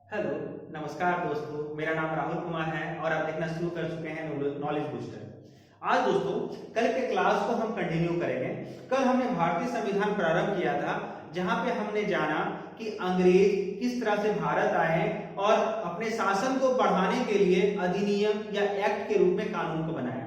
Hello, नमस्कार दोस्तों। मेरा नाम राहुल कुमार है और आप देखना शुरू कर चुके हैं नॉलेज बूस्टर। आज दोस्तों कल के क्लास को हम कंटिन्यू करेंगे। कल हमने भारतीय संविधान प्रारंभ किया था, जहां पे हमने जाना कि अंग्रेज किस तरह से भारत आए और अपने शासन को बढ़ाने के लिए अधिनियम या एक्ट के रूप में कानून को बनाया।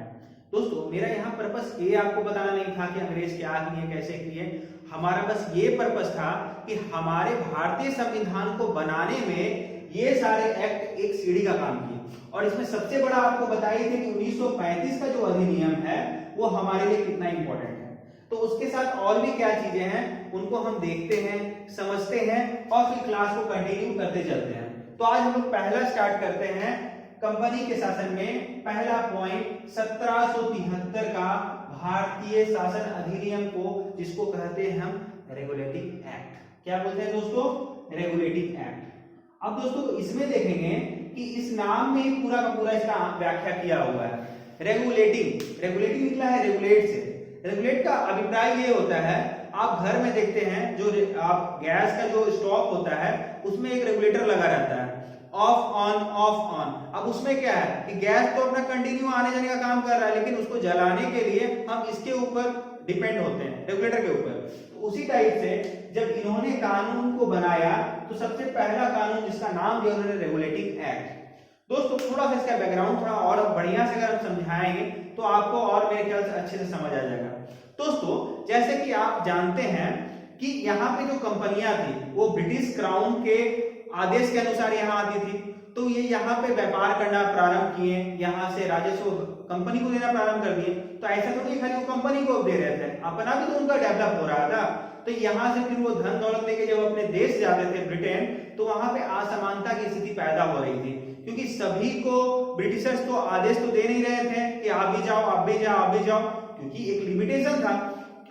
दोस्तों मेरा यहाँ पर्पस ये आपको बताना नहीं था कि अंग्रेज क्या किए, कैसे किए। हमारा बस ये पर्पस था कि हमारे भारतीय संविधान को बनाने में ये सारे एक्ट एक सीढ़ी का काम किए। और इसमें सबसे बड़ा आपको बताई थी कि 1935 का जो अधिनियम है वो हमारे लिए कितना इंपॉर्टेंट है। तो उसके साथ और भी क्या चीजें हैं उनको हम देखते हैं, समझते हैं और फिर क्लास को कंटिन्यू करते चलते हैं। तो आज हम लोग पहला स्टार्ट करते हैं कंपनी के शासन में। पहला पॉइंट 1773 का भारतीय शासन अधिनियम को, जिसको कहते हैं हम रेगुलेटिंग एक्ट। क्या बोलते हैं दोस्तों? Regulating act. अब दोस्तों इसमें देखेंगे कि इस नाम में ही पूरा का पूरा इसका व्याख्या किया हुआ है। रेगुलेटिंग, रेगुलेटिंग निकला है रेगुलेट से। रेगुलेट का अभिप्राय ये होता है, आप घर में देखते हैं जो आप गैस का जो स्टॉप होता है उसमें एक रेगुलेटर लगा रहता है, ऑफ ऑन ऑफ ऑन। अब उसमें क्या है कि गैस तो अपना कंटिन्यू आने जाने का काम कर रहा है, लेकिन उसको जलाने के लिए हम इसके ऊपर डिपेंड होते हैं, रेगुलेटर के ऊपर। तो उसी टाइप से जब इन्होंने कानून को बनाया तो सबसे पहला कानून जिसका नाम दिया उन्होंने रेगुलेटिंग एक्ट। दोस्तों थोड़ा सा इसका बैकग्राउंड थोड़ा और बढ़िया से अगर हम समझाएंगे तो आपको और मेरे ख्याल से अच्छे से समझ आ जाएगा। दोस्तों जैसे कि आप जानते हैं कि यहाँ पे जो कंपनियां थी वो ब्रिटिश क्राउन के आदेश के अनुसार यहाँ आती थी। तो ये यहाँ पे व्यापार करना प्रारंभ किए, यहाँ से राजस्व कंपनी को देना प्रारंभ कर दिए। तो ऐसा तो नहीं खाली वो कंपनी को दे रहे थे, अपना भी तो उनका डेवलप हो रहा था। तो यहाँ से फिर वो धन दौलत लेके जब अपने देश जाते थे ब्रिटेन, तो वहां पे असमानता की स्थिति पैदा हो रही थी, क्योंकि सभी को ब्रिटिशर्स तो आदेश तो दे नहीं रहे थे कि आप भी जाओ, आप भी जाओ, आप भी जाओ, क्योंकि एक लिमिटेशन था।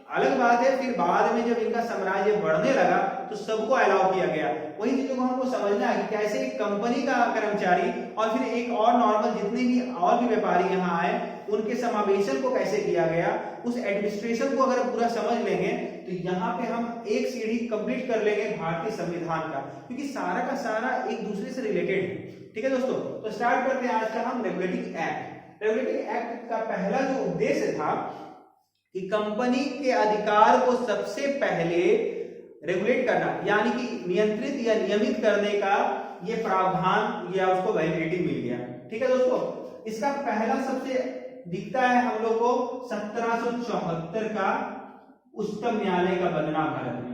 अलग बात है फिर बाद में जब इनका साम्राज्य बढ़ने लगा तो सबको अलाउ किया गया। वही चीजों को हमको समझना है कि कैसे एक कंपनी का कर्मचारी और फिर एक और नॉर्मल जितने भी और भी व्यापारी यहाँ आए उनके समावेशन को कैसे किया गया, उस एडमिनिस्ट्रेशन को अगर पूरा समझ लेंगे तो यहाँ पे हम एक सीढ़ी कंप्लीट कर लेंगे भारतीय संविधान का, क्योंकि सारा का सारा एक दूसरे से रिलेटेड है। ठीक है दोस्तों, तो स्टार्ट करते हैं आज का हम रेगुलेटिंग एक्ट। रेगुलेटिंग एक्ट का पहला जो उद्देश्य था कि कंपनी के अधिकार को सबसे पहले रेगुलेट करना, यानी कि नियंत्रित या नियमित करने का ये प्रावधान या उसको वैलिडिटी मिल गया। ठीक है दोस्तों, इसका पहला सबसे दिखता है हम लोग को 1774 का उच्चतम न्यायालय का बनना भारत में।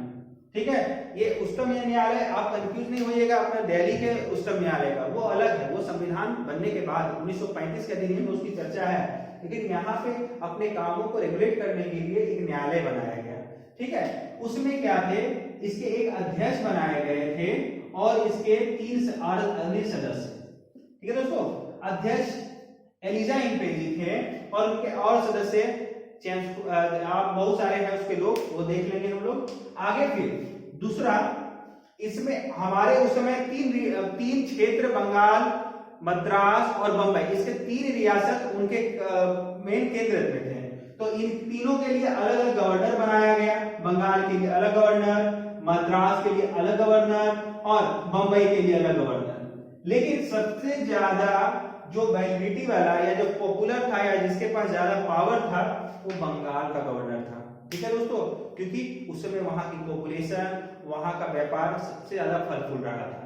ठीक है, ये उच्चतम न्यायालय आप कंफ्यूज नहीं होइएगा अपने दिल्ली के उच्चतम न्यायालय का, वो अलग है, वो संविधान बनने के बाद 1935 के अधिनियम में उसकी चर्चा है। लेकिन यहाँ पे अपने कामों को रेगुलेट करने के लिए एक न्यायालय बनाया गया। ठीक है, उसमें क्या थे, इसके एक अध्यक्ष बनाए गए थे और इसके 3 अन्य सदस्य। ठीक है दोस्तों, अध्यक्ष एलिजा इंपेजी थे और उनके और सदस्य आप बहुत सारे हैं उसके लोग, वो देख लेंगे हम लोग आगे। फिर दूसरा, इसमें हमारे उस समय तीन क्षेत्र, बंगाल, मद्रास और बंबई, इसके 3 रियासत उनके मेन केंद्र में थे। तो इन तीनों के लिए अलग अलग गवर्नर बनाया गया। बंगाल के लिए अलग गवर्नर, मद्रास के लिए अलग गवर्नर और बंबई के लिए अलग गवर्नर। लेकिन सबसे ज्यादा जो वैलिडिटी वाला या जो पॉपुलर था या जिसके पास ज्यादा पावर था वो बंगाल का गवर्नर था। ठीक है दोस्तों, क्योंकि उस समय वहां की पॉपुलेशन, वहां का व्यापार सबसे ज्यादा फल फूल रहा था।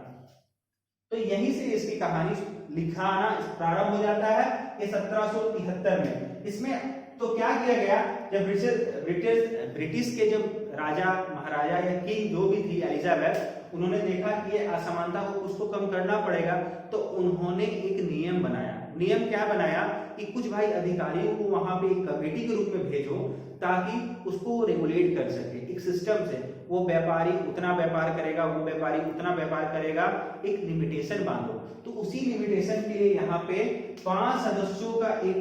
तो यहीं से इसकी कहानी लिखाना प्रारंभ हो जाता है ये 1773 में। इसमें तो क्या किया गया, जब ब्रिटिश के जब राजा महाराजा या किंग जो भी थी एलिजाबेथ, उन्होंने देखा कि ये असमानता को उसको कम करना पड़ेगा, तो उन्होंने एक नियम बनाया। नियम क्या बनाया कि कुछ भाई अधिकारियों को वहां पे एक कमेटी के रूप में भेजो ताकि उसको रेगुलेट कर सके एक सिस्टम से। वो व्यापारी उतना व्यापार करेगा, वो व्यापारी उतना व्यापार करेगा, एक लिमिटेशन बांधो। तो उसी लिमिटेशन के लिए यहाँ पे 5 सदस्यों का एक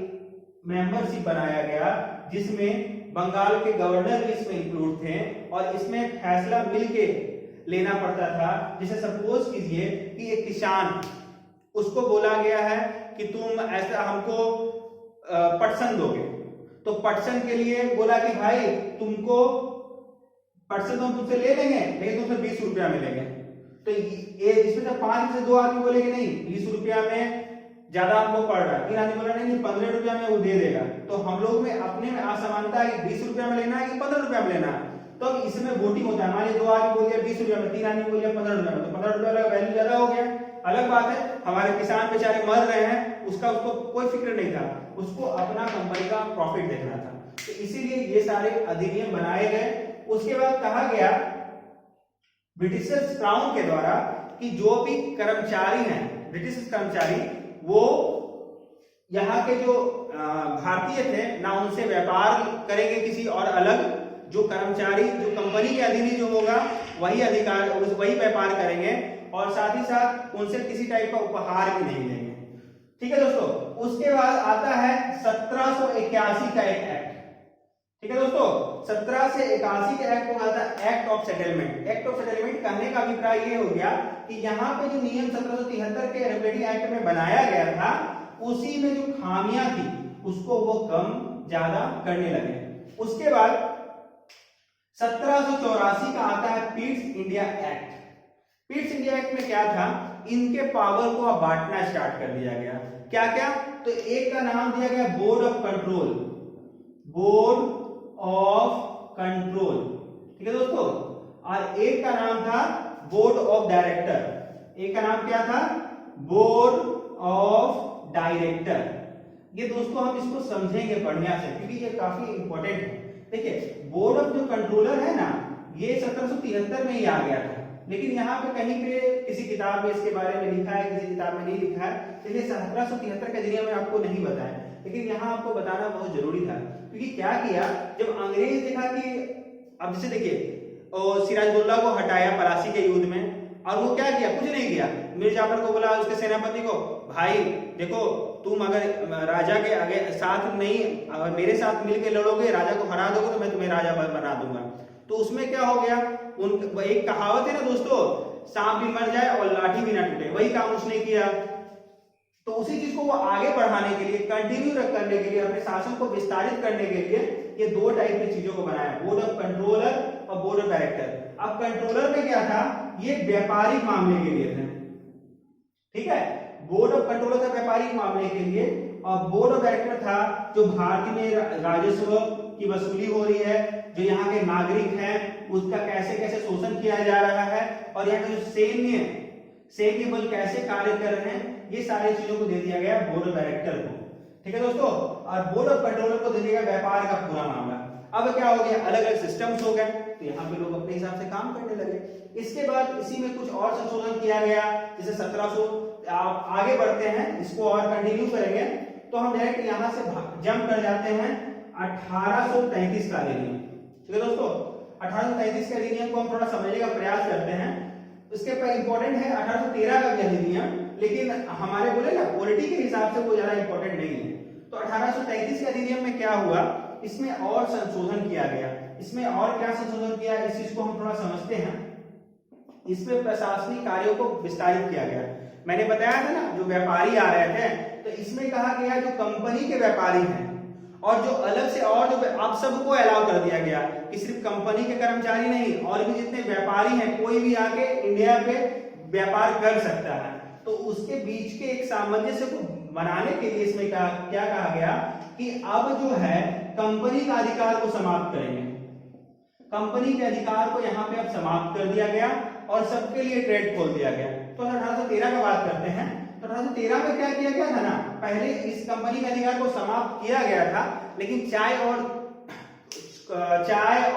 मेंबरशिप बनाया गया, जिसमें बंगाल के गवर्नर भी इसमें इंक्लूड थे और इसमें फैसला मिलके लेना पड़ता था। जैसे सपोज कीजिए कि एक किसान, उसको बोला गया है कि तुम ऐसा हमको पटसन दोगे, तो पटसन के लिए बोला कि भाई तुमको पटसन तो हम तुमसे ले लेंगे लेकिन तुमसे 20 रुपया मिलेंगे। तो ये इसमें से 5 में से 2 आदमी बोले कि नहीं 20 रुपया में ज्यादा हमको पड़ रहा है, 3 आदमी बोला नहीं 15 रुपया में वो दे देगा। तो हम लोग में अपने में असमानता है कि 20 रुपया में लेना है कि 15 रुपया में लेना है। तो अब इसमें वोटिंग होता है, मान लीजिए 2 आदमी बोल दिया 20 रुपया में, 3 आदमी बोल दिया 15 रुपया में, तो 15 रुपया का वैल्यू ज्यादा हो गया। अलग बात है हमारे किसान बेचारे मर रहे हैं, उसका उसको कोई फिक्र नहीं था, उसको अपना कंपनी का प्रॉफिट देखना था। तो इसीलिए ये सारे अधिनियम बनाए गए। उसके बाद कहा गया ब्रिटिशर्स क्राउन के द्वारा कि जो भी कर्मचारी हैं, ब्रिटिश कर्मचारी, वो यहाँ के जो भारतीय थे ना उनसे व्यापार करेंगे किसी और अलग, जो कर्मचारी जो कंपनी के अधीन जो होगा वही अधिकार वही व्यापार करेंगे, और साथ ही साथ उनसे किसी टाइप का उपहार भी नहीं लेंगे। ठीक है दोस्तों। उसके बाद आता है 1781 का एक एक्ट। ठीक है दोस्तों, 1781 के एक्ट को आता है act of settlement. Act of settlement कहने का अभिप्राय ये हो गया कि यहाँ पे जो नियम 1773 के रेगुलेटिंग एक्ट में बनाया गया था उसी में जो खामियां थी उसको वो कम ज्यादा करने लगे। उसके बाद 1784 का आता है Pitt's India act. Pitt's India act में क्या था, इनके पावर को अब बांटना स्टार्ट कर दिया गया। क्या क्या, तो एक का नाम दिया गया board of control, board of control, ठीक है दोस्तों, और एक का नाम था बोर्ड ऑफ डायरेक्टर। एक का नाम क्या था, बोर्ड ऑफ डायरेक्टर। ये दोस्तों हम इसको समझेंगे बढ़िया से क्योंकि ये काफी इंपॉर्टेंट है। देखिए बोर्ड ऑफ जो कंट्रोलर है ना, ये 1773 में ही आ गया था, लेकिन यहाँ पे कहीं पे किसी किताब में इसके बारे में लिखा है, किसी किताब में नहीं लिखा है, इसलिए 1773 के जरिए में आपको नहीं बताया, लेकिन यहाँ आपको बताना बहुत जरूरी था। क्योंकि क्या किया, जब अंग्रेज देखा कि अब जैसे देखिए सिराजुद्दौला को हटाया पलासी के युद्ध में, और वो क्या किया, कुछ नहीं किया। मीर जाफर को बोला उसके सेनापति को, भाई देखो तुम अगर राजा के आगे साथ नहीं, अगर मेरे साथ मिलकर लड़ोगे, राजा को हरा दोगे तो मैं तुम्हें राजा बना दूंगा। तो उसमें क्या हो गया, उन एक कहावत है ना दोस्तों, सांप भी मर जाए और लाठी भी ना टूटे, वही काम उसने किया। तो उसी चीज को वो आगे बढ़ाने के लिए, कंटिन्यू करने के लिए, अपने शासन को विस्तारित करने के लिए ये 2 टाइप की चीजों को बनाया, बोर्ड ऑफ कंट्रोलर और बोर्ड ऑफ डायरेक्टर। अब कंट्रोलर में क्या था, ये व्यापारिक मामले के लिए थे, ठीक है, बोर्ड ऑफ कंट्रोलर था व्यापारिक मामले के लिए, और बोर्ड ऑफ डायरेक्टर था जो भारत में राजस्व की वसूली हो रही है, जो यहाँ के नागरिक हैं उसका कैसे कैसे शोषण किया जा रहा है, और यहाँ के जो सैन्य बल कैसे कार्य कर रहे हैं, ये सारी चीजों को दे दिया गया बोर्ड ऑफ डायरेक्टर को। ठीक है दोस्तों, और बोर्ड ऑफ कंट्रोलर को दे दिया गया व्यापार का पूरा मामला। अब क्या हो गया, अलग अलग सिस्टम्स हो गए, तो यहाँ पे लोग अपने हिसाब से काम करने लगे। इसके बाद इसी में कुछ और संशोधन किया गया, जैसे 1700 आगे बढ़ते हैं, इसको और कंटिन्यू करेंगे, तो हम डायरेक्ट यहाँ से जंप कर जाते हैं 1833 का अधिनियम। ठीक है दोस्तों, 1833 के अधिनियम को हम थोड़ा समझने का प्रयास करते हैं। उसके पर इंपॉर्टेंट है 1813 का भी अधिनियम, लेकिन हमारे बोले ना पॉलिटी के हिसाब से वो ज्यादा इंपॉर्टेंट नहीं है। तो 1833 के अधिनियम में क्या हुआ, इसमें और संशोधन किया गया। इसमें और क्या संशोधन किया, इस चीज को हम थोड़ा समझते हैं। इसमें प्रशासनिक कार्यों को विस्तारित किया गया। मैंने बताया था ना जो व्यापारी आ रहे थे, तो इसमें कहा गया जो कंपनी के व्यापारी हैं और जो अलग से और जो अब सबको अलाउ कर दिया गया कि सिर्फ कंपनी के कर्मचारी नहीं, और भी जितने व्यापारी हैं कोई भी आके इंडिया पे व्यापार कर सकता है। तो उसके बीच के एक सामंजस्य को बनाने के लिए इसमें क्या कहा गया कि अब जो है कंपनी का अधिकार को समाप्त करेंगे। कंपनी के अधिकार को यहाँ पे अब समाप्त कर दिया गया और सबके लिए ट्रेड खोल दिया गया। तो 1813 का बात करते हैं, तो 1813 में क्या किया गया था ना, पहले इस कंपनी के अधिकार को समाप्त किया गया था, लेकिन चाय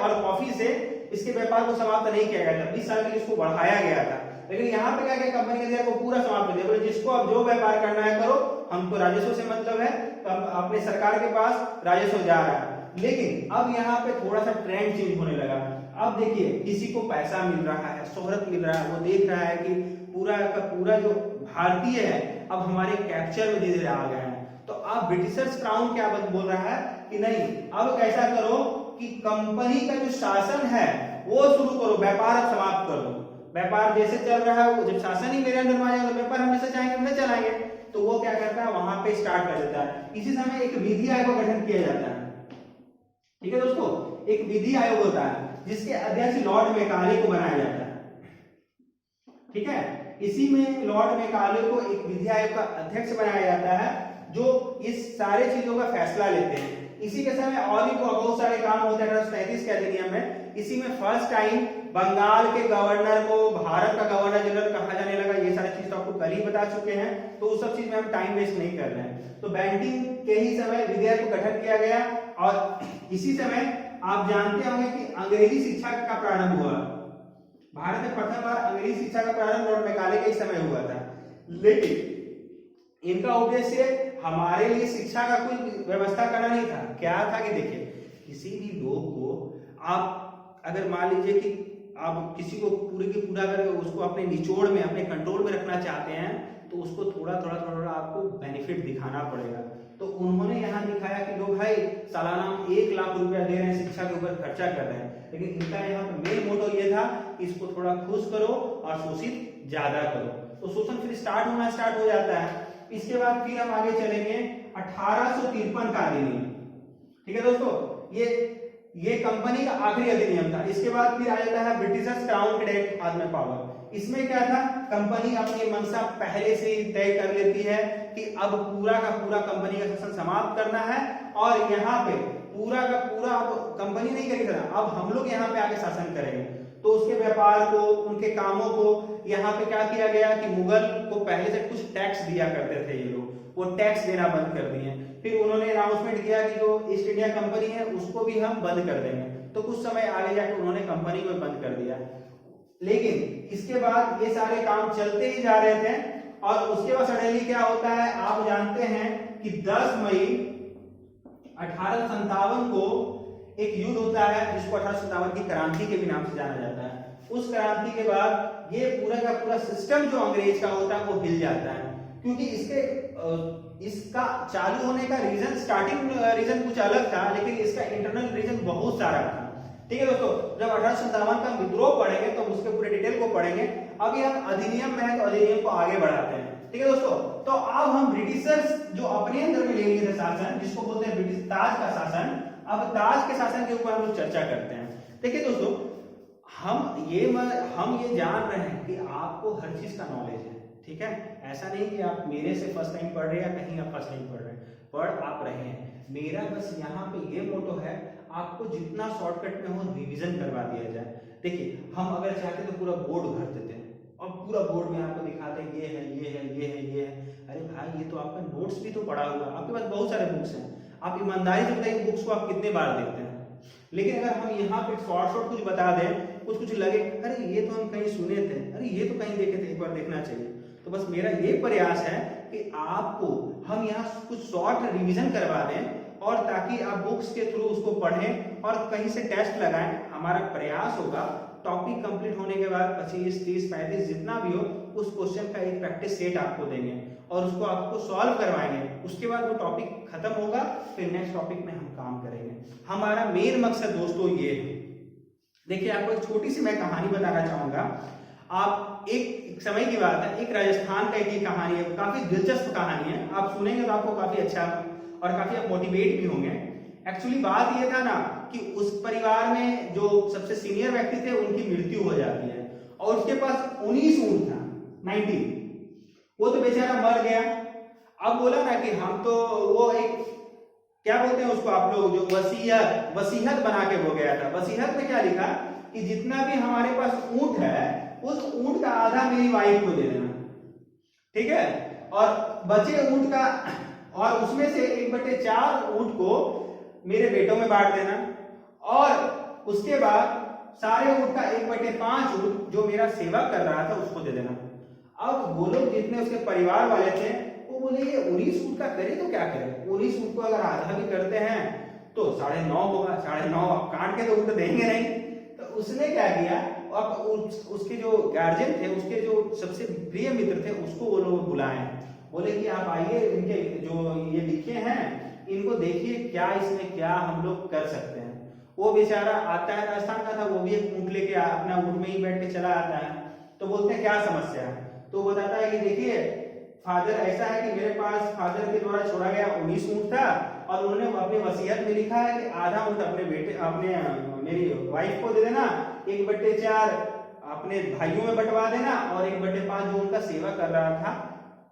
और कॉफी से इसके व्यापार को समाप्त नहीं किया गया था, 20 साल के लिए इसको बढ़ाया गया था। लेकिन यहाँ पे क्या किया, कंपनी के अधिकार को पूरा समाप्त कर दिया, बोले जिसको अब जो व्यापार करना है करो, हमको राजस्व से मतलब है, तो अपने सरकार के पास राजस्व जा रहा है। लेकिन अब यहाँ पे थोड़ा सा ट्रेंड चेंज होने लगा। अब देखिए किसी को पैसा मिल रहा है, शोहरत मिल रहा है, वो देख रहा है कि पूरा का पूरा जो भारतीय है अब हमारे कैप्चर में धीरे धीरे आ गया है। तो अब ब्रिटिशर्स क्राउन क्या बोल रहा है कि नहीं, अब कैसा करो कि कंपनी का जो शासन है वो शुरू करो, व्यापार अब समाप्त कर दो। व्यापार जैसे चल रहा है, वो जब शासन ही मेरे अंदर में आ जाएगा तो व्यापार हमेशा चाहेंगे हम चलाएंगे। तो वो क्या करता है, वहां पे स्टार्ट कर देता है। इसी समय एक विधि आयोग का गठन किया जाता है। ठीक है दोस्तों, एक विधि आयोग होता है जिसके अध्यक्ष लॉर्ड मैकाले को बनाया जाता है। ठीक है। इसी में लॉर्ड मैकाले को एक विधि आयोग का अध्यक्ष बनाया जाता है जो इस सारे चीजों का फैसला लेते हैं। इसी के समय और भी बहुत सारे काम होते हैं 1837 के अधिनियम में। इसी में फर्स्ट टाइम बंगाल के गवर्नर को भारत का गवर्नर जनरल कहा जाने लगा। ये सारी चीज तो आपको कल ही बता चुके हैं, तो उस सब चीज में हम टाइम वेस्ट नहीं कर रहे हैं। तो बैंटिंग के ही समय विधेयक को गठन किया गया और इसी समय आप जानते होंगे कि अंग्रेजी शिक्षा का प्रारंभ हुआ। भारत में प्रथम बार अंग्रेजी शिक्षा का प्रारंभ लॉर्ड मैकाले के समय हुआ था। लेकिन इनका उद्देश्य हमारे लिए शिक्षा का कोई व्यवस्था करना नहीं था। क्या था कि देखिए, किसी भी लोग को आप अगर मान लीजिए कि आप किसी को पूरे की पूरा अगर उसको अपने निचोड़ में, अपने कंट्रोल में रखना चाहते हैं तो उसको थोड़ा थोड़ा आपको बेनिफिट दिखाना पड़ेगा। तो उन्होंने यहाँ दिखाया कि लोग भाई सालाना 1 लाख रुपया दे रहे हैं, शिक्षा के ऊपर खर्चा कर रहे हैं, लेकिन इनका यहाँ पे मेन मोटो ये था कि इसको थोड़ा खुश करो और शोषित ज्यादा करो। तो शोषण फिर स्टार्ट हो जाता है। इसके बाद फिर हम आगे चलेंगे 1853 का अधिनियम। ठीक है दोस्तों, ये कंपनी का आखिरी अधिनियम था। इसके बाद फिर आ जाता है ब्रिटिशर्स क्राउन कैडेट हाथ में पावर। इसमें क्या था, कंपनी अपनी मंशा पहले से ही तय कर लेती है कि अब पूरा का पूरा कंपनी का शासन समाप्त करना है और यहाँ पे पूरा का पूरा अब कंपनी नहीं करेगी, अब हम लोग यहाँ पे आके शासन करेंगे। तो उसके व्यापार को, उनके कामों को यहाँ पे क्या किया गया कि मुगल को पहले से कुछ टैक्स दिया करते थे ये लोग, वो टैक्स देना बंद कर दिए। फिर उन्होंने अनाउंसमेंट किया कि जो ईस्ट इंडिया कंपनी है उसको भी हम बंद कर देंगे। तो कुछ समय आगे जाकर उन्होंने कंपनी को बंद कर दिया। लेकिन इसके बाद ये सारे काम चलते ही जा रहे थे और उसके बाद सडनली क्या होता है, आप जानते हैं कि 10 मई 1857 को एक युद्ध होता है जिसको 1857 की क्रांति के भी नाम से जाना जाता है। उस क्रांति के बाद ये पूरा का पूरा सिस्टम जो अंग्रेज का होता है वो हिल जाता है, क्योंकि इसका चालू होने का रीजन, स्टार्टिंग रीजन कुछ अलग था, लेकिन इसका इंटरनल रीजन बहुत सारा था। ठीक है दोस्तों, जब 1857 का विद्रोह पढ़ेंगे तो उसके पूरे डिटेल को पढ़ेंगे। अभी हम अधिनियम में है तो अधिनियम को आगे बढ़ाते हैं। ठीक है दोस्तों, तो अब हम ब्रिटिशर्स जो अपने अंदर में ले लिए थे शासन, जिसको बोलते हैं ब्रिटिश ताज का शासन, अब ताज के शासन के ऊपर हम लोग चर्चा करते हैं। देखिए दोस्तों, हम ये जान रहे हैं कि आपको हर चीज का नॉलेज है। ठीक है, ऐसा नहीं कि आप मेरे से फर्स्ट टाइम पढ़ रहे हैं या कहीं आप फर्स्ट टाइम पढ़ रहे हैं, पढ़ आप रहे हैं। मेरा बस यहाँ पे ये मोटो है, आपको जितना शॉर्टकट में हो रिवीजन करवा दिया जाए। देखिए, हम अगर चाहते तो पूरा बोर्ड भर देते हैं और पूरा बोर्ड में आपको दिखाते हैं ये है ये है ये है ये है। अरे भाई, ये तो आपका नोट्स भी तो पढ़ा हुआ, आपके पास बहुत सारे बुक्स हैं, आप ईमानदारी से बताइए बुक्स को आप कितने बार देखते हैं। लेकिन अगर हम यहाँ पे शॉर्ट कुछ बता दें, कुछ लगे अरे ये तो हम कहीं सुने थे, अरे ये तो कहीं देखे थे, एक बार देखना चाहिए। तो बस मेरा ये प्रयास है कि आपको हम यहाँ कुछ शॉर्ट रिवीजन करवा दें और ताकि आप बुक्स के थ्रू उसको पढ़ें और कहीं से टेस्ट लगाएं। हमारा प्रयास होगा टॉपिक कंप्लीट होने के बाद 25, 30, 35 जितना भी हो, उस क्वेश्चन का एक प्रैक्टिस सेट आपको देंगे और उसको आपको सॉल्व करवाएंगे। उसके बाद वो टॉपिक खत्म होगा, फिर नेक्स्ट टॉपिक में हम काम करेंगे। हमारा मेन मकसद दोस्तों ये है। देखिए, आपको एक छोटी सी मैं कहानी बताना चाहूंगा। आप एक समय की बात है, एक राजस्थान का एक कहानी है, काफी दिलचस्प कहानी है। आप सुनेंगे तो आपको काफी अच्छा और काफी आप मोटिवेट भी होंगे। एक्चुअली बात ये था ना कि उस परिवार में जो सबसे सीनियर व्यक्ति थे उनकी मृत्यु हो जाती है और उसके पास 19 ऊंट था, 19। वो तो बेचारा मर गया। अब बोला ना कि हम तो वो एक क्या बोलते हैं उसको आप लोग, जो वसीयत बना के हो गया था। वसीयत में क्या लिखा कि जितना भी हमारे पास ऊंट है उस ऊंट का आधा मेरी वाइफ को दे देना, ठीक है, और बचे ऊंट का और उसमें से 1/4 ऊंट को मेरे बेटों में बांट देना और उसके बाद सारे ऊंट का 1/5 ऊंट जो मेरा सेवा कर रहा था उसको दे देना। अब वो लोग जितने उसके परिवार वाले थे वो बोले ये 19 ऊंट का करे तो क्या करे, 19 ऊंट को अगर आधा भी करते हैं तो 9.5 होगा, 9.5 काट के तो ऊंट देंगे नहीं। तो उसने क्या किया, अब उसके जो गार्जियन थे, उसके जो सबसे प्रिय मित्र थे, उसको वो लोग बुलाए, बोले कि आप आइए, इनके जो ये लिखे हैं इनको देखिए, क्या इसमें क्या हम लोग कर सकते हैं। वो बेचारा आता है, राजस्थान का था, वो भी एक ऊंट लेके अपना ऊंट में ही बैठ के चला आता है। तो बोलते हैं क्या समस्या है, तो बताता है कि देखिए फादर ऐसा है कि मेरे पास फादर के द्वारा छोड़ा गया 19 ऊंट था और उन्होंने अपने वसीयत में लिखा है कि आधा ऊंट अपने बेटे, अपने मेरी वाइफ को दे देना, 1/4 अपने भाइयों में बंटवा देना और 1/5 जो उनका सेवा कर रहा था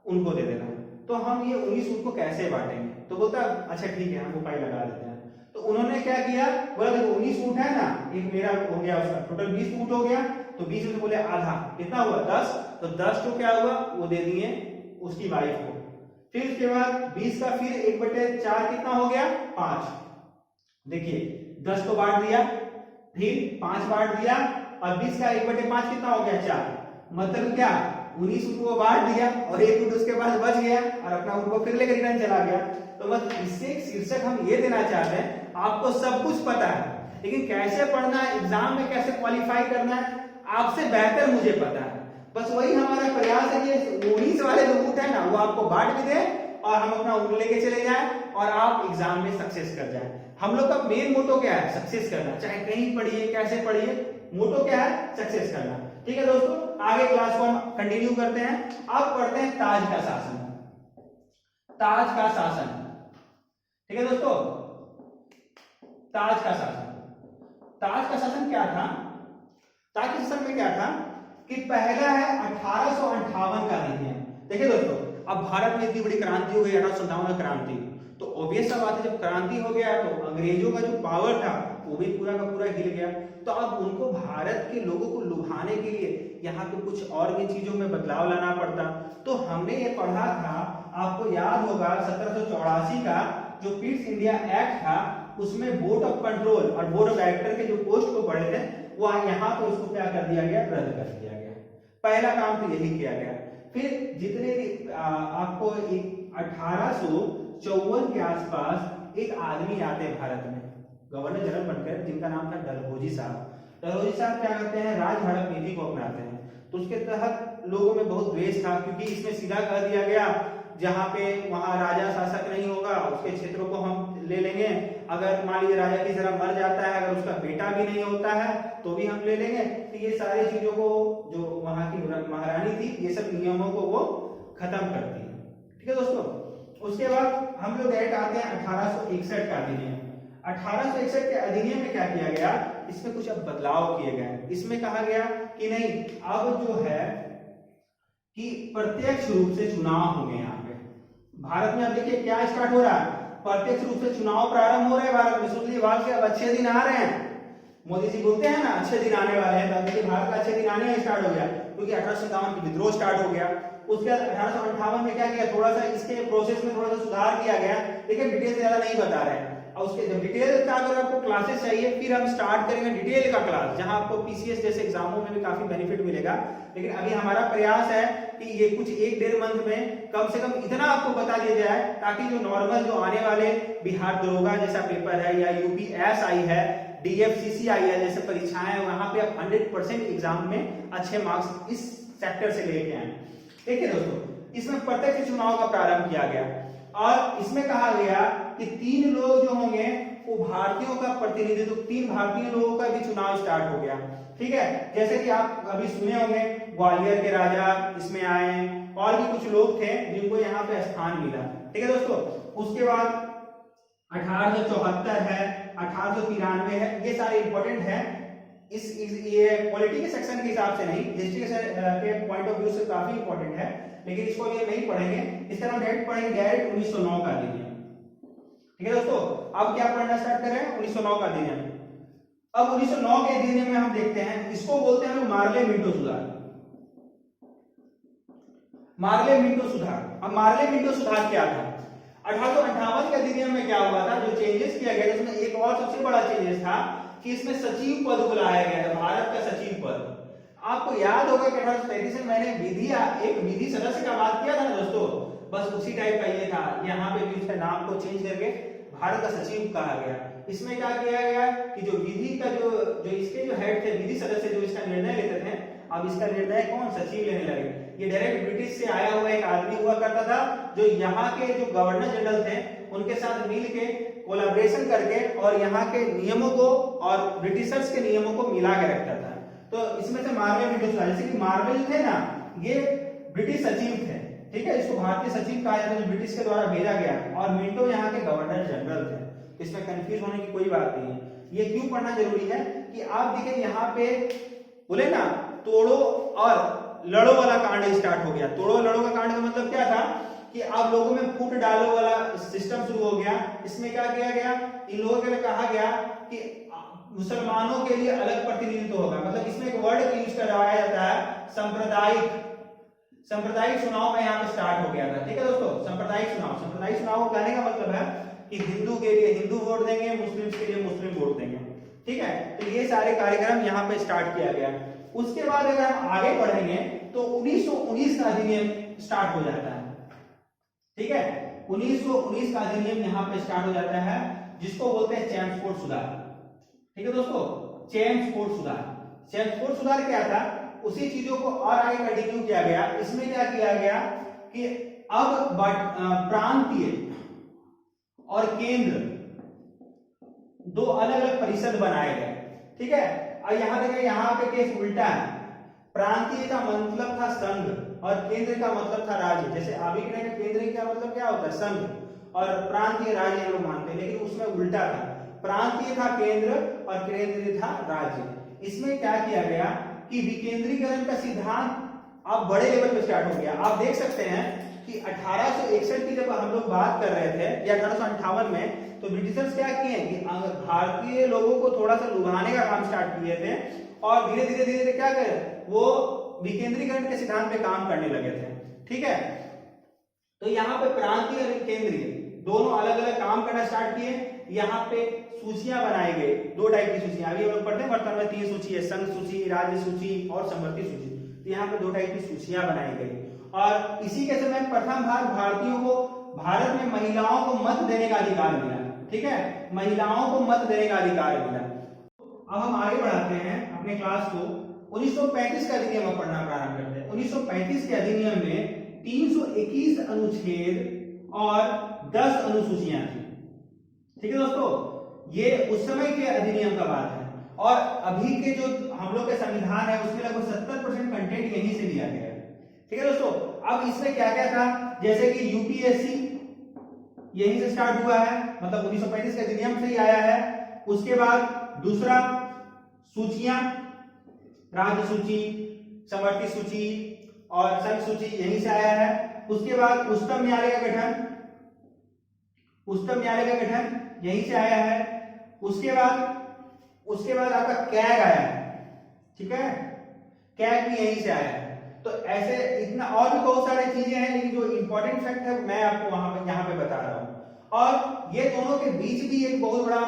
उनको दे देना। तो हम ये 19 ऊँट को कैसे बांटेंगे? तो बोलता अच्छा ठीक है, हम उपाय लगा देते हैं। तो उन्होंने क्या किया, बोला देखो 19 ऊँट है ना, एक मेरा हो गया, उसका टोटल 20 ऊँट हो गया, तो 20 में से बोले आधा कितना हुआ 10, तो 10 को क्या हुआ वो दे दिए उसकी वाइफ को। फिर उसके बाद 20 का फिर 1/4 कितना हो गया 5। देखिए 10 को बांट दिया, फिर 5 बांट दिया और 20 का 1/5 कितना हो गया 4। मतलब क्या 19 ऊँट को बांट दिया और 1 ऊँट उसके पास बच गया और अपना ऊँट को फिर लेकर रिटर्न चला गया। तो बस इससे एक शीर्षक हम ये देना चाहते हैं, आपको सब कुछ पता है लेकिन कैसे पढ़ना है, एग्जाम में कैसे क्वालिफाई करना है आपसे बेहतर मुझे पता है। बस वही हमारा प्रयास है कि 19 वाले जो ऊँट है ना वो आपको बांट भी दे और हम अपना ऊँट लेके चले जाएं और आप एग्जाम में सक्सेस कर जाएं। हम लोग का मेन मोटो क्या है, सक्सेस करना, चाहे कहीं पढ़िए कैसे पढ़िए, मोटो क्या है सक्सेस करना। ठीक है दोस्तों, आगे क्लास को हम कंटिन्यू करते हैं। अब पढ़ते हैं ताज का शासन। ताज का शासन, ठीक है दोस्तों, ताज का शासन। ताज का शासन क्या था? ताज के शासन में क्या था कि पहला है 1858 का अधिनियम। देखिए दोस्तों, अब भारत में इतनी बड़ी क्रांति हो गई, 1857 क्रांति, तो ऑब्वियस सा बात है जब क्रांति हो गया तो अंग्रेजों का जो पावर था वो भी पूरा का पूरा हिल गया। तो अब उनको भारत के लोगों को लुभाने के लिए यहाँ पे कुछ और भी चीजों में बदलाव लाना पड़ता। तो हमने ये पढ़ा था, आपको याद होगा 1784 का जो पीस इंडिया एक्ट था उसमें बोर्ड ऑफ कंट्रोल और बोर्ड ऑफ डायरेक्टर के जो पोस्ट को पढ़े थे वो यहाँ पे उसको क्या कर दिया गया, रद्द कर दिया गया। पहला काम तो यही किया गया। फिर जितने भी आपको 1854 के आसपास एक आदमी आते हैं भारत में गवर्नर जनरल बनकर, जिनका नाम था डलहौजी साहब। डलहौजी साहब क्या करते हैं, राज हड़प नीति को अपनाते हैं। तो उसके तहत लोगों में बहुत द्वेष था क्योंकि इसमें सीधा कह दिया गया जहां पे वहां राजा शासक नहीं होगा उसके क्षेत्रों को हम ले लेंगे, अगर मान लीजिए राजा की तरह मर जाता है, अगर उसका बेटा भी नहीं होता है तो भी हम ले लेंगे। तो ये सारी चीजों को जो वहां की महारानी थी ये सब नियमों को वो खत्म करती है। ठीक है दोस्तों, उसके बाद हम लोग डायरेक्ट आते हैं 1861 का अधिनियम। 1861 के अधिनियम में क्या किया गया, इसमें कुछ अब बदलाव किए गए। इसमें कहा गया कि नहीं, अब जो है कि प्रत्यक्ष रूप से चुनाव होंगे यहाँ पे भारत में। अब देखिए क्या स्टार्ट हो रहा है, प्रत्यक्ष रूप से चुनाव प्रारंभ हो रहे हैं भारत में। सोच लीजिए भारत के अब अच्छे दिन आ रहे हैं, मोदी जी बोलते हैं ना अच्छे दिन आने वाले हैं, तो देखिए भारत का अच्छे दिन आने स्टार्ट हो गया क्योंकि 1857 की विद्रोह स्टार्ट हो गया। उसके बाद 1858 में क्या किया, थोड़ा सा इसके प्रोसेस में थोड़ा सा सुधार किया गया, लेकिन डिटेल ज्यादा नहीं बता रहे हैं। और उसके जब डिटेल का अगर आपको क्लासेस चाहिए फिर हम स्टार्ट करेंगे डिटेल का क्लास, जहां आपको पीसीएस जैसे एग्जामों में भी काफी बेनिफिट मिलेगा। लेकिन अभी हमारा प्रयास है कि ये कुछ 1-1.5 मंथ में कम से कम इतना आपको बता दिया जाए ताकि जो नॉर्मल जो आने वाले बिहार दरोगा जैसा पेपर है या यूपीएसआई है, डीएफसीसीआई है जैसे परीक्षाएं, वहां पे आप 100% एग्जाम में अच्छे मार्क्स इस सेक्टर से लेके आए। ठीक है दोस्तों, इसमें प्रत्यक्ष चुनाव का प्रारंभ किया गया और इसमें कहा गया कि 3 लोग जो होंगे वो भारतीयों का प्रतिनिधित्व, 3 भारतीय लोगों का भी चुनाव स्टार्ट हो गया। ठीक है, जैसे कि आप अभी सुने होंगे ग्वालियर के राजा इसमें आए, और भी कुछ लोग थे जिनको यहाँ पे स्थान मिला। ठीक है दोस्तों, उसके बाद 1874 है, 1893 है, ये सारे इंपॉर्टेंट है। ये पॉलिटी के सेक्शन के हिसाब से नहीं, हिस्ट्री के पॉइंट ऑफ व्यू से काफी इंपॉर्टेंट है, लेकिन इसको ये नहीं पढ़ेंगे, इस तरह डायरेक्ट पढ़ेंगे डायरेक्ट 1909 का अधिनियम। ठीक है दोस्तों, अब क्या पढ़ना स्टार्ट करें, 1909 का अधिनियम। अब 1909 के अधिनियम में हम देखते हैं, इसको बोलते हैं मार्ले मिंटो सुधार। मार्ले मिंटो सुधार। अब मार्ले मिंटो सुधार क्या था, 1858 के अधिनियम में क्या हुआ था, जो चेंजेस किया गया जिसमें एक और सबसे बड़ा चेंजेस था कि इसमें सचिव पद को लाया गया था, भारत का सचिव पद। आपको याद होगा कि 1833 में मैंने एक विधि सदस्य का बात किया था ना दोस्तों, बस उसी टाइप का ये था। यहाँ पे भी उसके नाम को चेंज करके भारत का सचिव कहा गया। इसमें क्या किया गया कि जो विधि का जो इसके जो हेड थे, विधि सदस्य जो इसका निर्णय लेते थे, अब इसका निर्णय कौन, सचिव लेने लगे। ये डायरेक्ट ब्रिटिश से आया हुआ एक आदमी हुआ करता था जो यहाँ के जो गवर्नर जनरल थे उनके साथ मिल के कोलैबोरेशन करके और यहाँ के नियमों को और ब्रिटिशर्स के नियमों को मिला के रखता था। तो इसमें से मार्ले मिंटो सुधार, जैसे कि मार्ले थे ना, ये ब्रिटिश सचिव थे। ठीक है, इसको भारतीय सचिव कहा जाता है जो ब्रिटिश के द्वारा भेजा गया, और मिंटो यहाँ के गवर्नर जनरल थे। इसमें कंफ्यूज होने की कोई बात नहीं है। ये क्यों पढ़ना जरूरी है कि आप देखिए यहाँ पे बोले ना, तो तोड़ो और लड़ो वाला कांड स्टार्ट हो गया। तोड़ो लड़ो का कांड का मतलब क्या था कि अब लोगों में फूट डालो वाला सिस्टम शुरू हो गया। इसमें क्या किया गया, इन लोगों के लिए कहा गया कि मुसलमानों के लिए अलग प्रतिनिधित्व होगा। मतलब इसमें एक वर्ड यूज करवाया जाता है सांप्रदायिक। सांप्रदायिक चुनाव में यहाँ पे स्टार्ट हो गया था। ठीक है दोस्तों, सांप्रदायिक चुनाव। सांप्रदायिक चुनाव को कहने का मतलब है कि हिंदू के लिए हिंदू वोट देंगे, मुस्लिम के लिए मुस्लिम वोट देंगे। ठीक है, तो ये सारे कार्यक्रम यहाँ पे स्टार्ट किया गया। उसके बाद अगर हम आगे बढ़ेंगे तो 1919 का अधिनियम स्टार्ट हो जाता है। ठीक है, 1919 का अधिनियम यहाँ पे स्टार्ट हो जाता है, जिसको बोलते हैं चेम्सफोर्ड सुधार। ठीक है दोस्तों, चेम्सफोर्ड सुधार। चेम्सफोर्ड सुधार क्या था, उसी चीजों को और आगे कंटिन्यू किया गया। इसमें क्या किया गया कि अब प्रांतीय और केंद्र दो अलग अलग परिषद बनाए गए। ठीक है, और यहां देखिए यहाँ पे केस उल्टा है। प्रांतीय का मतलब था संघ और केंद्र का मतलब था राज्य। जैसे अभी के टाइम में केंद्र का मतलब क्या होता है, संघ, और प्रांतीय राज्य लोग मानते हैं, लेकिन उसमें उल्टा था। प्रांतीय था केंद्र और केंद्रीय था राज्य। इसमें क्या किया गया कि विकेंद्रीकरण का सिद्धांत अब बड़े लेवल पे स्टार्ट हो गया। आप देख सकते हैं कि 1861 की जब हम लोग बात कर रहे थे या 1858 में, तो ब्रिटिशर्स क्या किए कि भारतीय लोगों को थोड़ा सा लुभाने का काम स्टार्ट किए थे और धीरे धीरे धीरे क्या करे, वो विकेंद्रीकरण के सिद्धांत पे काम करने लगे थे। ठीक है, तो यहाँ पे प्रांतीय और केंद्रीय दोनों अलग अलग काम करना स्टार्ट किए। यहाँ पे सूचियां बनाई गई, दो टाइप की सूचियां। अभी हम लोग पढ़ते हैं वर्तमान में 3 सूची है, संघ सूची, राज्य सूची और समवर्ती सूची। तो यहाँ पे 2 टाइप की सूचियां बनाई गई। और इसी के समय प्रथम बार भारतीयों को भारत में महिलाओं को मत देने का अधिकार मिला। ठीक है, महिलाओं को मत देने का अधिकार मिला। अब हम आगे बढ़ाते हैं अपने क्लास को। 1935 का अधिनियम में पढ़ना प्रारंभ करते हैं। 1935 के अधिनियम में 321 अनुच्छेद और 10 अनुसूचियां थी। ठीक है दोस्तों, ये उस समय के अधिनियम का बात है। और अभी के जो हम लोग के संविधान है उसमें लगभग 70% कंटेंट यहीं से लिया गया है। ठीक है दोस्तों, अब इसमें क्या क्या था, जैसे कि यूपीएससी यहीं से स्टार्ट हुआ है, मतलब 1935 के अधिनियम से ही आया है। उसके बाद दूसरा सूचियां, राज्य सूची, समवर्ती सूची और संघ सूची यहीं से आया है। उसके बाद उच्चतम न्यायालय का गठन, उच्चतम न्यायालय का गठन यहीं से आया है। उसके बाद आपका कैग आया है। ठीक है, कैग भी यहीं से आया है। तो ऐसे इतना और भी बहुत सारी चीजें हैं, लेकिन जो इंपॉर्टेंट फैक्ट है मैं आपको यहाँ पे बता रहा हूं। और ये दोनों के बीच भी एक बहुत बड़ा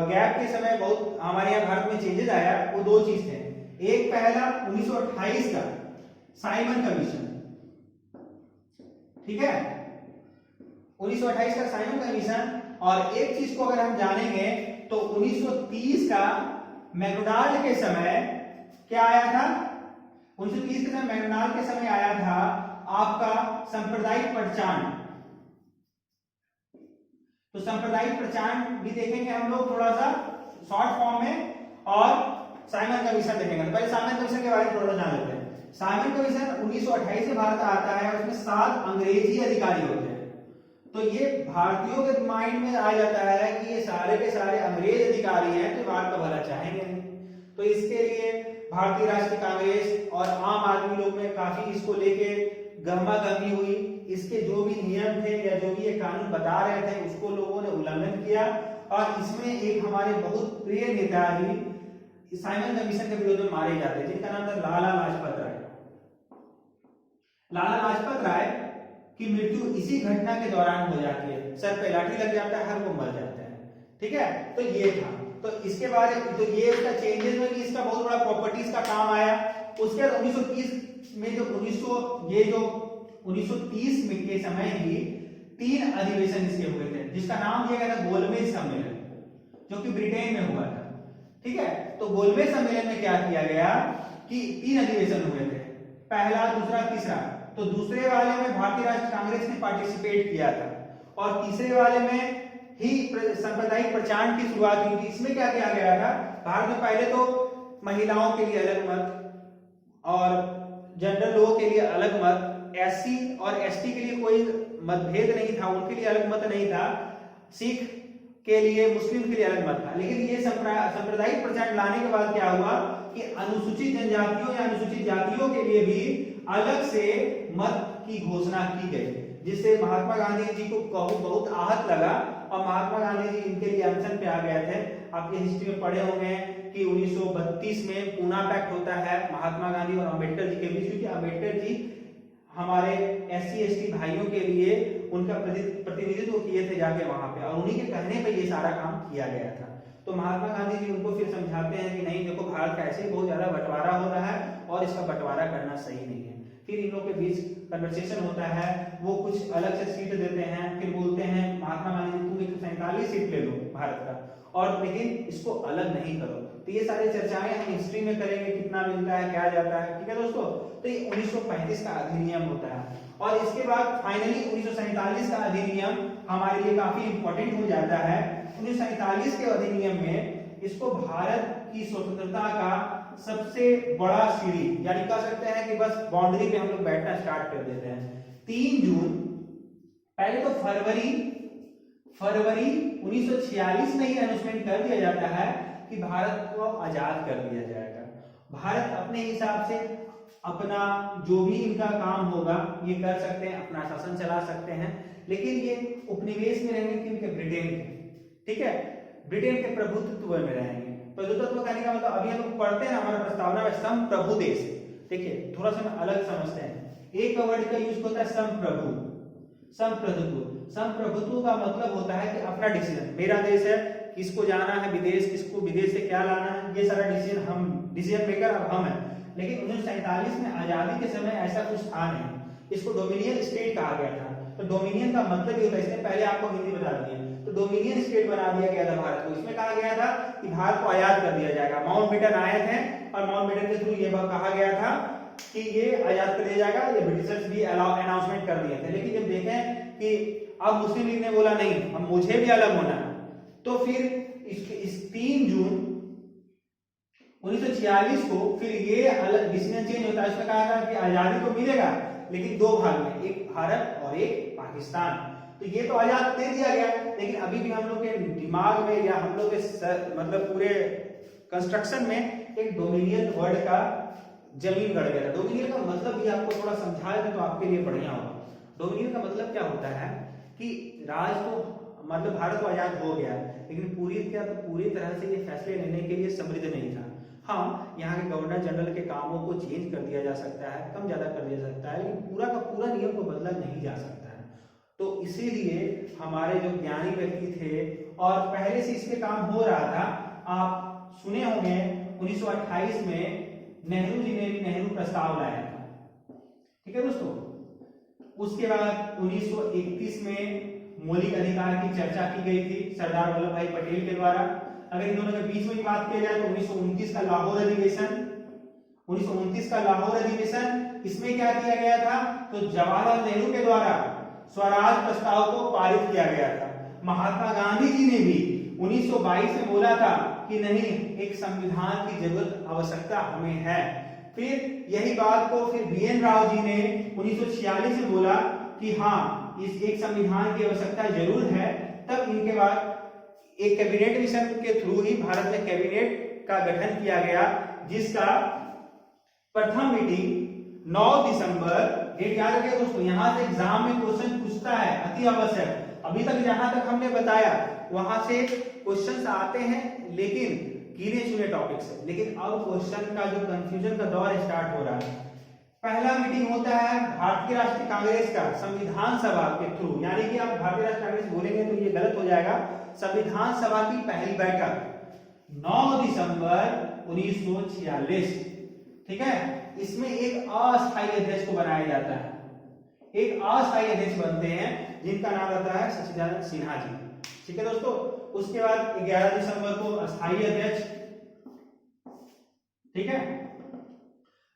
गैप के समय बहुत हमारे यहाँ भारत में चेंजेस आया। वो 2 चीज थे। एक पहला 1928 का साइमन कमीशन। ठीक है, 1928 का साइमन कमीशन। और एक चीज को अगर हम जानेंगे तो 1930 का मैकडॉनाल्ड के समय क्या आया था, 1930 के समय मैकडॉनाल्ड के समय आया था आपका सांप्रदायिक प्रचार। तो सांप्रदायिक प्रचार भी देखेंगे हम लोग थोड़ा सा शॉर्ट फॉर्म में, और साइमन कमीशन देखेंगे। तो पहले साइमन कमीशन के बारे में थोड़ा सा जान लेते हैं। साइमन कमीशन 1928 से भारत आता है। उसमें 7 अंग्रेजी अधिकारी होते हैं। तो ये भारतीयों के माइंड में आ जाता है कि ये सारे के सारे अंग्रेज अधिकारी हैं, तो भारत का भला चाहेंगे नहीं। तो इसके लिए भारतीय राष्ट्रीय कांग्रेस और आम आदमी लोग में काफी इसको लेके गहमा गहमी हुई। इसके जो भी नियम थे या जो भी ये कानून बता रहे थे उसको लोगों ने उल्लंघन किया। और इसमें एक हमारे बहुत प्रिय नेताजी साइमन कमीशन के विरोध में मारे जाते हैं, जिनका नाम था लाला लाजपत राय। लाला लाजपत राय की मृत्यु इसी घटना के दौरान हो जाती है। सर पे लाठी लग जाता है, हर को मर जाते हैं। ठीक है, तो ये था। तो इसके बाद तो ये उसका चेंजेस में भी इसका बहुत बड़ा प्रॉपर्टीज का काम आया। उसके बाद 1930 में जो 1930 में के समय ही 3 अधिवेशन इसके हुए थे, जिसका नाम दिया गया था गोलमेज सम्मेलन, जो कि ब्रिटेन में हुआ था। ठीक है, तो गोलमेज सम्मेलन में क्या किया गया कि 3 अधिवेशन हुए थे, पहला, दूसरा, तीसरा। तो दूसरे वाले में भारतीय राष्ट्रीय कांग्रेस ने पार्टिसिपेट किया था और तीसरे वाले में ही सांप्रदायिक प्रचार की शुरुआत हुई थी। इसमें क्या किया गया था, भारत में पहले तो महिलाओं के लिए अलग मत और जनरल लोगों के लिए अलग मत, एससी और एसटी के लिए कोई मतभेद नहीं था, उनके लिए अलग मत नहीं था, सिख के लिए, मुस्लिम के लिए अलग मत था। लेकिन ये सांप्रदायिक प्रचार लाने के बाद क्या हुआ कि कि अनुसूचित जनजातियों या अनुसूचित जातियों के लिए भी अलग से मत की घोषणा की गई, जिससे महात्मा गांधी जी को बहुत आहत लगा और महात्मा गांधी जी इनके लिए अनशन पे आ गए थे। आप ये हिस्ट्री में पढ़े होंगे कि 1932 में पूना पैक्ट होता है महात्मा गांधी और अंबेडकर जी के बीच, क्योंकि अंबेडकर जी हमारे SC ST भाइयों के लिए उनका प्रतिनिधित्व किए थे जाके वहां पे, और उन्हीं के कहने पे ये सारा काम किया गया था। तो महात्मा गांधी जी उनको फिर समझाते हैं कि नहीं देखो, भारत का ऐसे ही बहुत ज्यादा बंटवारा हो रहा है और इसका बंटवारा करना सही नहीं है। फिर इन लोगों के बीच कन्वर्सेशन होता है, वो कुछ अलग से सीट देते हैं, फिर बोलते हैं महात्मा गांधी जी तुम 147 सीट ले लो भारत का, और लेकिन इसको अलग नहीं करो। तो ये सारी चर्चाएं हम हिस्ट्री में करेंगे, कितना मिलता है, क्या जाता है, ठीक है दोस्तों। तो ये 1935 का अधिनियम होता है, और इसके बाद फाइनली 1947 का अधिनियम हमारे लिए काफी इंपॉर्टेंट हो जाता है। 1947 के अधिनियम में इसको भारत की स्वतंत्रता का सबसे बड़ा सीढ़ी, यानी कह सकते हैं कि बस बाउंड्री पे हम लोग बैठना स्टार्ट कर देते हैं। 3 जून, पहले तो फरवरी 1946 में ही अनाउंसमेंट कर दिया जाता है कि भारत को आजाद कर दिया जाएगा। भारत अपने हिसाब से अपना जो भी इनका काम होगा ये कर सकते हैं, अपना शासन चला सकते हैं, लेकिन ये उपनिवेश में रहेंगे क्योंकि ब्रिटेन के, ठीक है, ब्रिटेन के प्रभुत्व में रहेंगे। प्रभुत्व कहने का मतलब अभी हम लोग पढ़ते हैं हमारा प्रस्तावना में संप्रभु देश। देखिए थोड़ा सा अलग समझते हैं, एक वर्ड का यूज होता है संप्रभु, संप्रभुत्व। संप्रभुत्व का मतलब होता है कि अपना डिसीजन, मेरा देश है, किसको जाना है विदेश, किसको विदेश से क्या लाना है, ये सारा डिसीजन हम, डिसीजन मेकर अब हम है। लेकिन 1947 में आजादी के समय ऐसा कुछ था नहीं, इसको डोमिनियन स्टेट कहा गया था। तो डोमिनियन का मतलब ये होता है, इसने पहले आपको हिंदी बता दी है, तो डोमिनियन स्टेट बना दिया गया था भारत को। इसमें कहा गया था कि भारत को आजाद कर दिया जाएगा। माउंटबेटन आए थे और माउंटबेटन के थ्रू ये कहा गया था कि ये आजाद कर दिया जाएगा, ये ब्रिटिशर्स भी अनाउंसमेंट कर दिए थे। लेकिन जब देखें कि अब मुस्लिम लीग ने बोला नहीं, अब मुझे भी अलग होना है, तो फिर इस 3 जून 1946 को फिर ये अलग डिसीजन चेंज होता है। इसमें कहा था कि आजादी तो मिलेगा लेकिन 2 भाग में, एक भारत और एक पाकिस्तान। तो ये तो आजाद दे दिया गया, लेकिन अभी भी हम लोग के दिमाग में या हम लोग के मतलब पूरे कंस्ट्रक्शन में एक डोमिनियन वर्ड का जमीन गड़ गया। डोमिनियन का मतलब भी आपको थोड़ा समझाया तो आपके लिए बढ़िया होगा। डोमिनियन का मतलब क्या होता है कि राज तो मतलब भारत को आजाद हो गया, लेकिन पूरी तरह से ये फैसले लेने के लिए समृद्ध नहीं था। हाँ, यहाँ के गवर्नर जनरल के कामों को चेंज कर दिया जा सकता है, कम ज्यादा कर दिया सकता है, लेकिन पूरा का पूरा नियम को बदला नहीं जा सकता है। तो इसीलिए हमारे जो ज्ञानी व्यक्ति थे और पहले से इस पे काम हो रहा था, आप सुने होंगे 1928 में नेहरू जी ने भी नेहरू प्रस्ताव लाया था, ठीक है दोस्तों। उसके बाद 1931 में मौलिक अधिकार की चर्चा की गई थी सरदार वल्लभ भाई पटेल के द्वारा। अगर इन दोनों के बीच में बात किया जाए तो 1929 का लाहौर अधिवेशन, 1929 का लाहौर अधिवेशन, इसमें क्या किया गया था, तो जवाहरलाल नेहरू के द्वारा स्वराज प्रस्ताव को पारित किया गया था। महात्मा गांधी जी ने भी 1922 में बोला था कि नहीं, एक संविधान की जरूरत आवश्यकता हमें है। फिर यही बात को फिर BN राव जी ने 1946 में बोला कि हाँ, इस एक संविधान की आवश्यकता जरूर है। तब इनके बाद एक कैबिनेट मिशन के थ्रू ही भारत में कैबिनेट का गठन किया गया, जिसका प्रथम मीटिंग 9 दिसंबर, डेट याद रखिए दोस्तों, यहां से एग्जाम में क्वेश्चन पूछता है, अति आवश्यक। अभी तक जहां तक हमने बताया वहां से क्वेश्चंस आते हैं, लेकिन गिने चुने टॉपिक से। लेकिन अब क्वेश्चन का जो कंफ्यूजन का दौर स्टार्ट हो रहा है। पहला मीटिंग होता है भारतीय राष्ट्रीय कांग्रेस का संविधान सभा के थ्रू, यानी कि आप भारतीय राष्ट्रीय कांग्रेस बोलेंगे तो ये गलत हो जाएगा। संविधान सभा की पहली बैठक 9 दिसंबर 1946, ठीक है। इसमें एक अस्थायी अध्यक्ष को बनाया जाता है, एक अस्थायी अध्यक्ष बनते हैं जिनका नाम रहता है सच्चिदानंद सिन्हा जी, ठीक है दोस्तों। उसके बाद 11 दिसंबर को अस्थायी अध्यक्ष, ठीक है,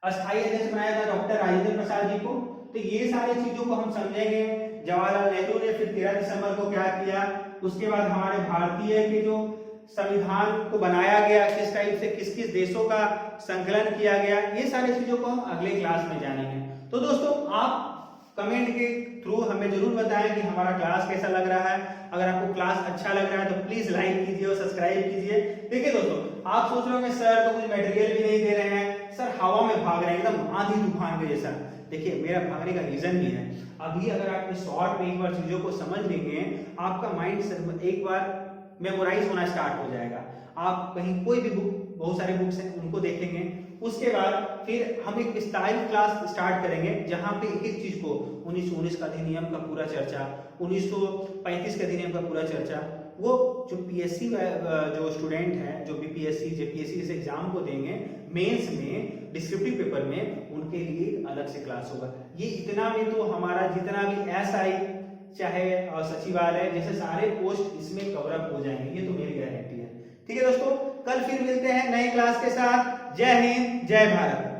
अस्थायी अध्यक्ष बनाया था डॉक्टर राजेंद्र प्रसाद जी को। तो ये सारी चीजों को हम समझेंगे। जवाहरलाल नेहरू ने फिर 13 दिसंबर को क्या किया, उसके बाद हमारे भारतीय के जो संविधान को बनाया गया, किस टाइप से किस किस देशों का संकलन किया गया, ये सारी चीजों को हम अगले क्लास में जानेंगे। तो दोस्तों आप कमेंट के थ्रू हमें जरूर बताएं कि हमारा क्लास कैसा लग रहा है। अगर आपको क्लास अच्छा लग रहा है तो प्लीज लाइक कीजिए और सब्सक्राइब कीजिए। देखिए दोस्तों, आप सोच रहे होंगे सर तो कुछ मटेरियल भी नहीं दे रहे हैं, सर हवा में भाग रहे हैं एकदम आंधी तूफान के जैसा। देखिए मेरा भागने का रीजन भी है, अभी अगर आप इस शॉर्ट में एक बार चीजों को समझ लेंगे, आपका माइंड एक बार मेमोराइज होना स्टार्ट हो जाएगा। आप कहीं कोई भी बुक, बहुत सारे बुक्स हैं उनको देखेंगे, उसके बाद फिर हम एक विस्तारित क्लास स्टार्ट करेंगे जहां पे एक एक चीज को 1919 का अधिनियम का पूरा चर्चा, 1935 के अधिनियम का पूरा चर्चा, वो जो पीएससी जो स्टूडेंट हैं जो बीपीएससी जेपीएससी जैसे एग्जाम को देंगे मेंस में डिस्क्रिप्टिव पेपर में, उनके लिए अलग से क्लास होगा। ये इतना में तो हमारा जितना भी एसआई चाहे सचिवालय जैसे सारे पोस्ट इसमें कवर अप हो जाएंगे, ये तो मेरी गारंटी है। ठीक है दोस्तों, कल फिर मिलते हैं नई क्लास के साथ। जय हिंद, जय भारत।